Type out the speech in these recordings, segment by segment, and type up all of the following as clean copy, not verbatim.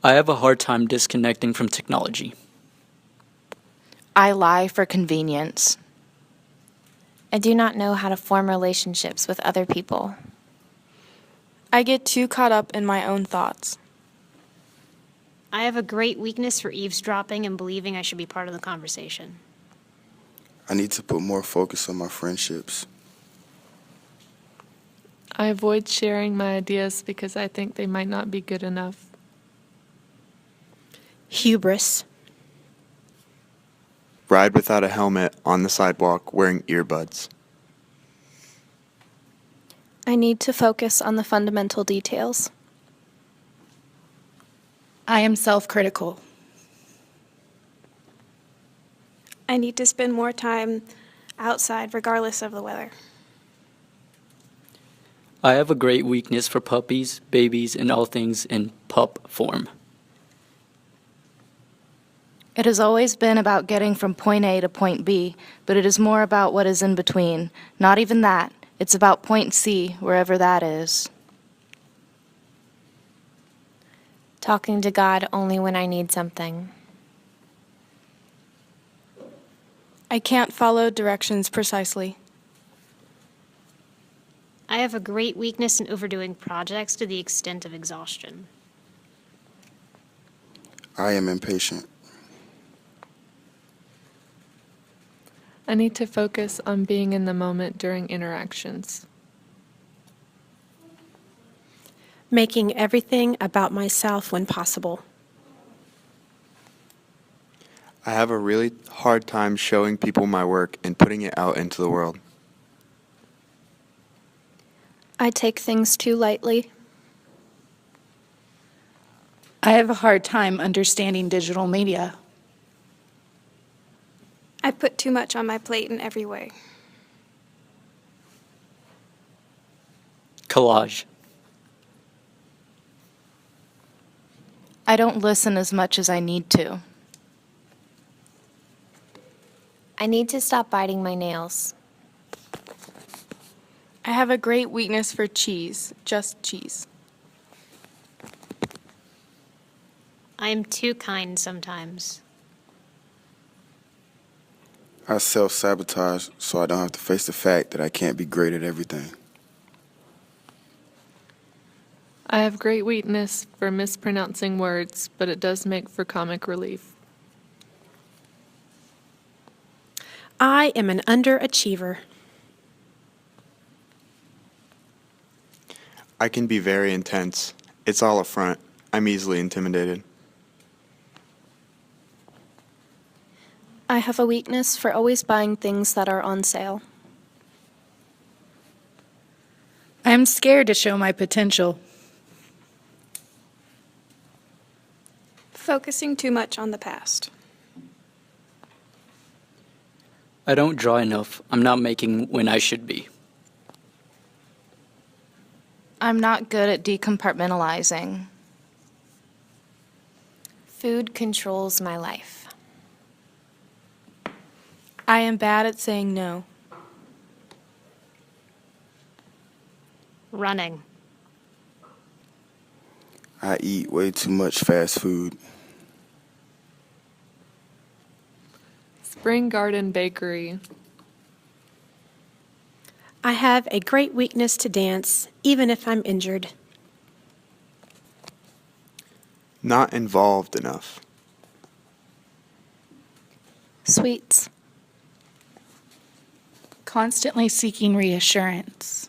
I have a hard time disconnecting from technology. I lie for convenience. I do not know how to form relationships with other people. I get too caught up in my own thoughts. I have a great weakness for eavesdropping and believing I should be part of the conversation. I need to put more focus on my friendships. I avoid sharing my ideas because I think they might not be good enough. Hubris. Ride without a helmet on the sidewalk wearing earbuds. I need to focus on the fundamental details. I am self-critical. I need to spend more time outside regardless of the weather. I have a great weakness for puppies, babies, and all things in pup form. It has always been about getting from point A to point B, but it is more about what is in between. Not even that. It's about point C, wherever that is. Talking to God only when I need something. I can't follow directions precisely. I have a great weakness in overdoing projects to the extent of exhaustion. I am impatient. I need to focus on being in the moment during interactions. Making everything about myself when possible. I have a really hard time showing people my work and putting it out into the world. I take things too lightly. I have a hard time understanding digital media. I put too much on my plate in every way. Collage. I don't listen as much as I need to. I need to stop biting my nails. I have a great weakness for cheese, just cheese. I am too kind sometimes. I self-sabotage so I don't have to face the fact that I can't be great at everything. I have great weakness for mispronouncing words, but it does make for comic relief. I am an underachiever. I can be very intense. It's all a front. I'm easily intimidated. I have a weakness for always buying things that are on sale. I am scared to show my potential. Focusing too much on the past. I don't draw enough. I'm not making when I should be. I'm not good at decompartmentalizing. Food controls my life. I am bad at saying no. Running. I eat way too much fast food. Spring Garden Bakery. I have a great weakness to dance, even if I'm injured. Not involved enough. Sweets. Constantly seeking reassurance.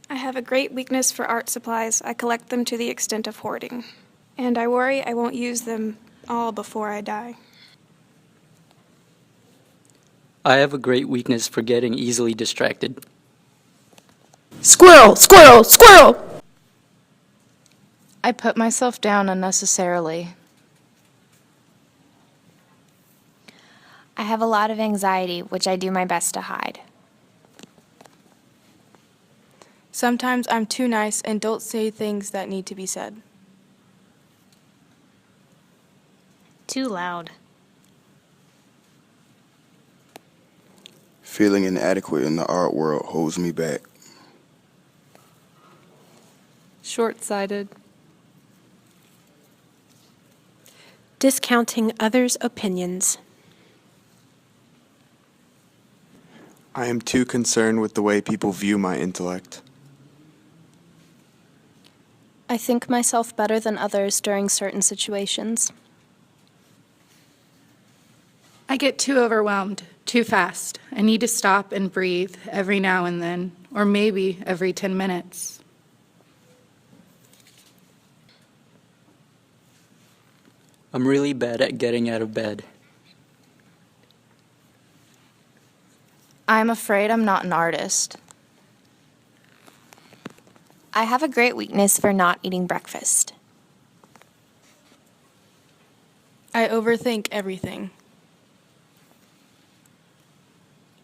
I have a great weakness for art supplies. I collect them to the extent of hoarding. And I worry I won't use them all before I die. I have a great weakness for getting easily distracted. Squirrel! Squirrel! Squirrel! I put myself down unnecessarily. I have a lot of anxiety, which I do my best to hide. Sometimes I'm too nice and don't say things that need to be said. Too loud. Feeling inadequate in the art world holds me back. Short-sighted. Discounting others' opinions. I am too concerned with the way people view my intellect. I think myself better than others during certain situations. I get too overwhelmed, too fast. I need to stop and breathe every now and then, or maybe every 10 minutes. I'm really bad at getting out of bed. I'm afraid I'm not an artist. I have a great weakness for not eating breakfast. I overthink everything.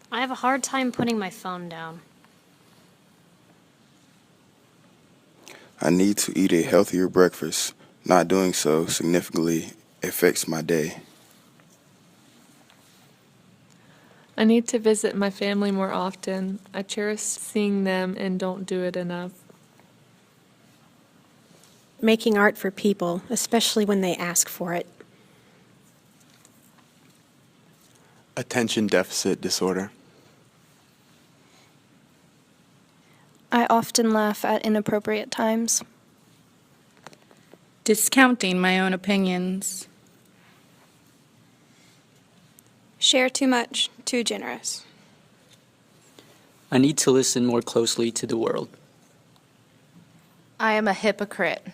I have a hard time putting my phone down. I need to eat a healthier breakfast. Not doing so significantly affects my day. I need to visit my family more often. I cherish seeing them and don't do it enough. Making art for people, especially when they ask for it. Attention deficit disorder. I often laugh at inappropriate times. Discounting my own opinions. Share too much, too generous. I need to listen more closely to the world. I am a hypocrite.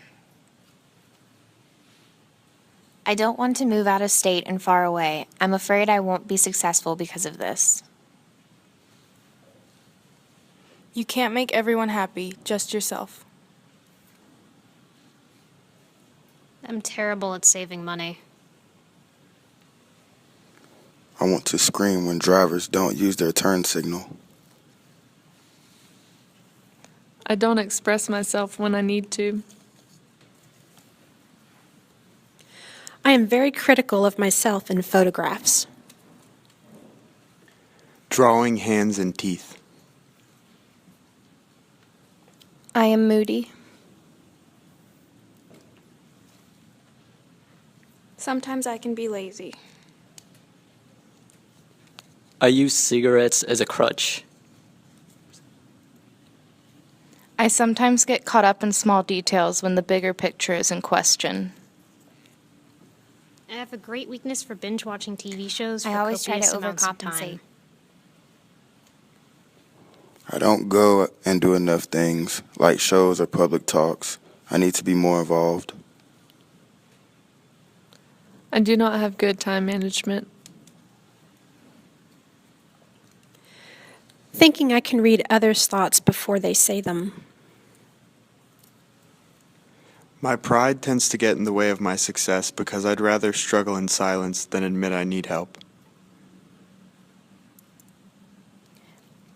I don't want to move out of state and far away. I'm afraid I won't be successful because of this. You can't make everyone happy, just yourself. I'm terrible at saving money. I want to scream when drivers don't use their turn signal. I don't express myself when I need to. I am very critical of myself in photographs. Drawing hands and teeth. I am moody. Sometimes I can be lazy. I use cigarettes as a crutch. I sometimes get caught up in small details when the bigger picture is in question. I have a great weakness for binge watching TV shows for I always try to copious amounts of overcompensate. time. I don't go and do enough things, like shows or public talks. I need to be more involved. I do not have good time management. Thinking I can read others' thoughts before they say them. My pride tends to get in the way of my success because I'd rather struggle in silence than admit I need help.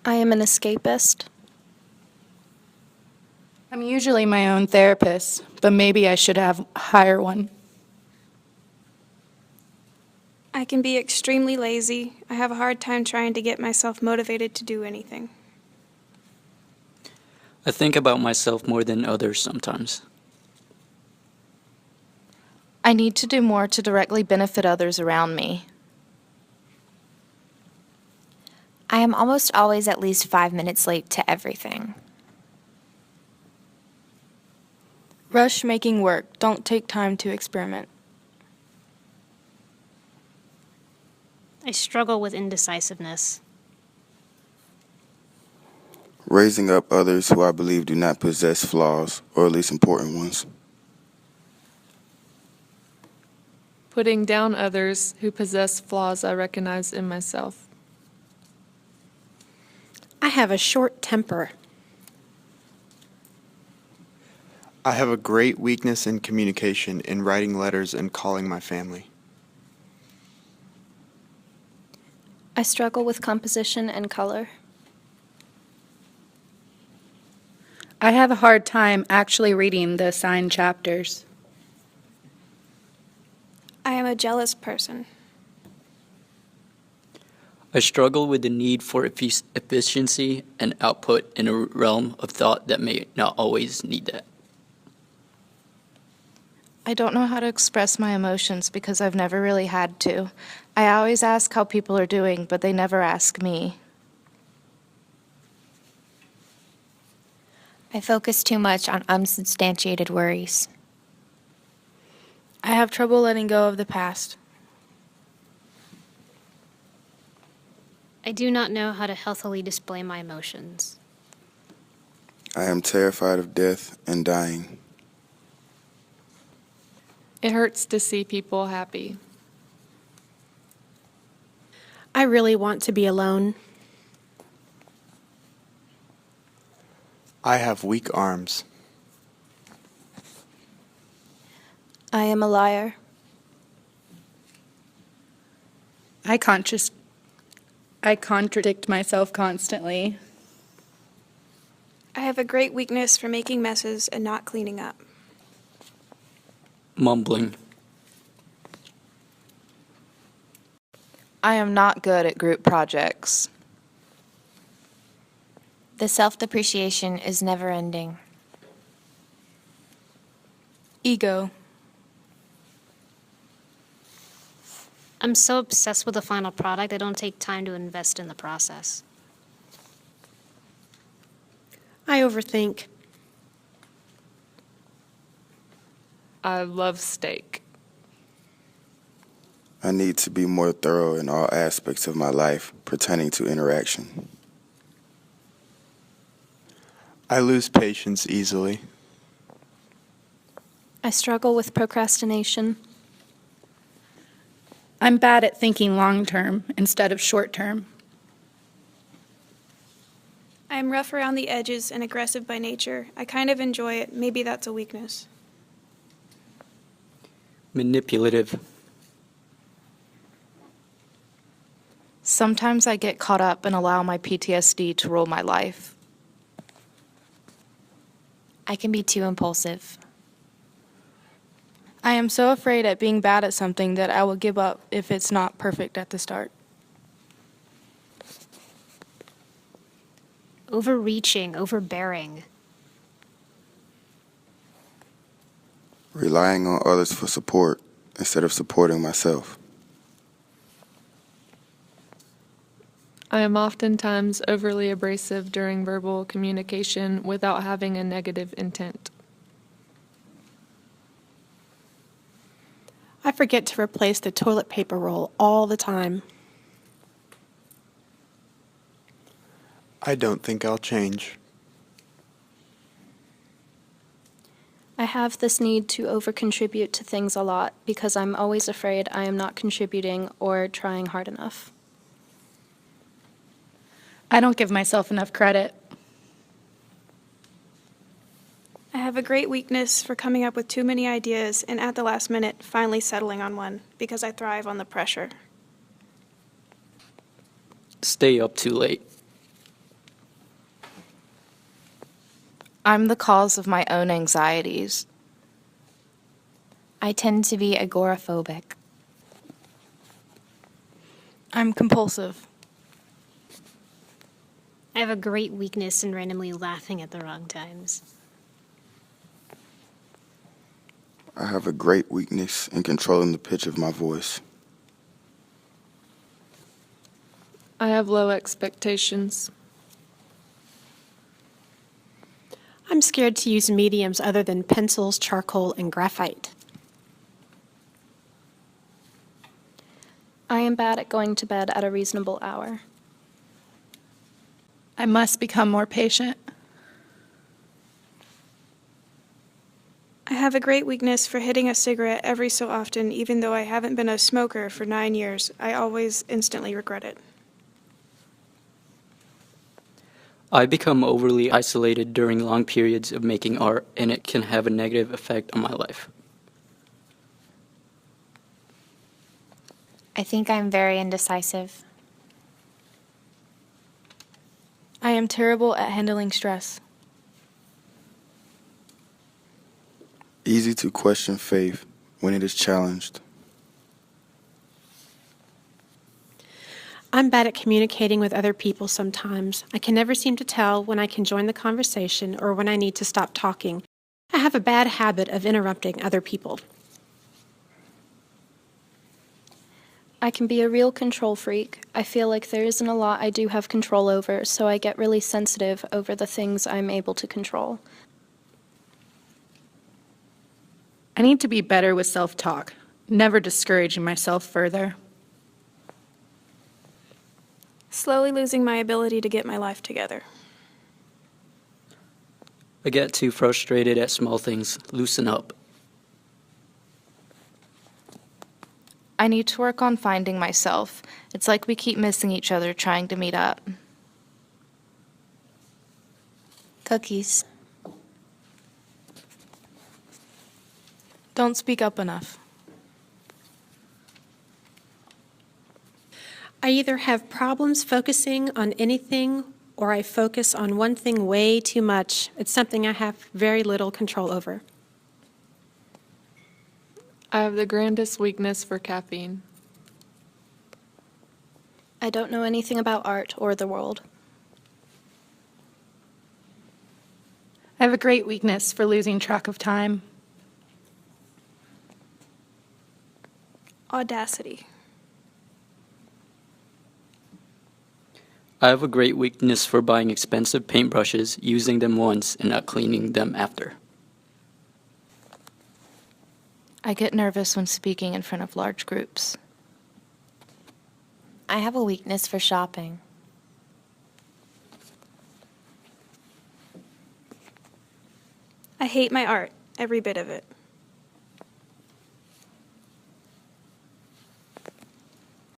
I am an escapist. I'm usually my own therapist, but maybe I should hire one. I can be extremely lazy. I have a hard time trying to get myself motivated to do anything. I think about myself more than others sometimes. I need to do more to directly benefit others around me. I am almost always at least 5 minutes late to everything. Rush making work. Don't take time to experiment. I struggle with indecisiveness. Raising up others who I believe do not possess flaws, or at least important ones. Putting down others who possess flaws I recognize in myself. I have a short temper. I have a great weakness in communication, in writing letters and calling my family. I struggle with composition and color. I have a hard time actually reading the assigned chapters. I am a jealous person. I struggle with the need for efficiency and output in a realm of thought that may not always need that. I don't know how to express my emotions because I've never really had to. I always ask how people are doing, but they never ask me. I focus too much on unsubstantiated worries. I have trouble letting go of the past. I do not know how to healthily display my emotions. I am terrified of death and dying. It hurts to see people happy. I really want to be alone. I have weak arms. I am a liar. I contradict myself constantly. I have a great weakness for making messes and not cleaning up. Mumbling. I am not good at group projects. The self-depreciation is never ending. Ego. I'm so obsessed with the final product, I don't take time to invest in the process. I overthink. I love steak. I need to be more thorough in all aspects of my life pertaining to interaction. I lose patience easily. I struggle with procrastination. I'm bad at thinking long term instead of short term. I am rough around the edges and aggressive by nature. I kind of enjoy it. Maybe that's a weakness. Manipulative. Sometimes I get caught up and allow my PTSD to rule my life. I can be too impulsive. I am so afraid at being bad at something that I will give up if it's not perfect at the start. Overreaching, overbearing. Relying on others for support instead of supporting myself. I am oftentimes overly abrasive during verbal communication without having a negative intent. I forget to replace the toilet paper roll all the time. I don't think I'll change. I have this need to over-contribute to things a lot because I'm always afraid I am not contributing or trying hard enough. I don't give myself enough credit. I have a great weakness for coming up with too many ideas and at the last minute finally settling on one because I thrive on the pressure. Stay up too late. I'm the cause of my own anxieties. I tend to be agoraphobic. I'm compulsive. I have a great weakness in randomly laughing at the wrong times. I have a great weakness in controlling the pitch of my voice. I have low expectations. I'm scared to use mediums other than pencils, charcoal, and graphite. I am bad at going to bed at a reasonable hour. I must become more patient. I have a great weakness for hitting a cigarette every so often, even though I haven't been a smoker for 9 years. I always instantly regret it. I become overly isolated during long periods of making art, and it can have a negative effect on my life. I think I'm very indecisive. I am terrible at handling stress. Easy to question faith when it is challenged. I'm bad at communicating with other people sometimes. I can never seem to tell when I can join the conversation or when I need to stop talking. I have a bad habit of interrupting other people. I can be a real control freak. I feel like there isn't a lot I do have control over, so I get really sensitive over the things I'm able to control. I need to be better with self-talk, never discouraging myself further. Slowly losing my ability to get my life together. I get too frustrated at small things. Loosen up. I need to work on finding myself. It's like we keep missing each other trying to meet up. Cookies. Don't speak up enough. I either have problems focusing on anything or I focus on one thing way too much. It's something I have very little control over. I have the grandest weakness for caffeine. I don't know anything about art or the world. I have a great weakness for losing track of time. Audacity. I have a great weakness for buying expensive paintbrushes, using them once, and not cleaning them after. I get nervous when speaking in front of large groups. I have a weakness for shopping. I hate my art, every bit of it.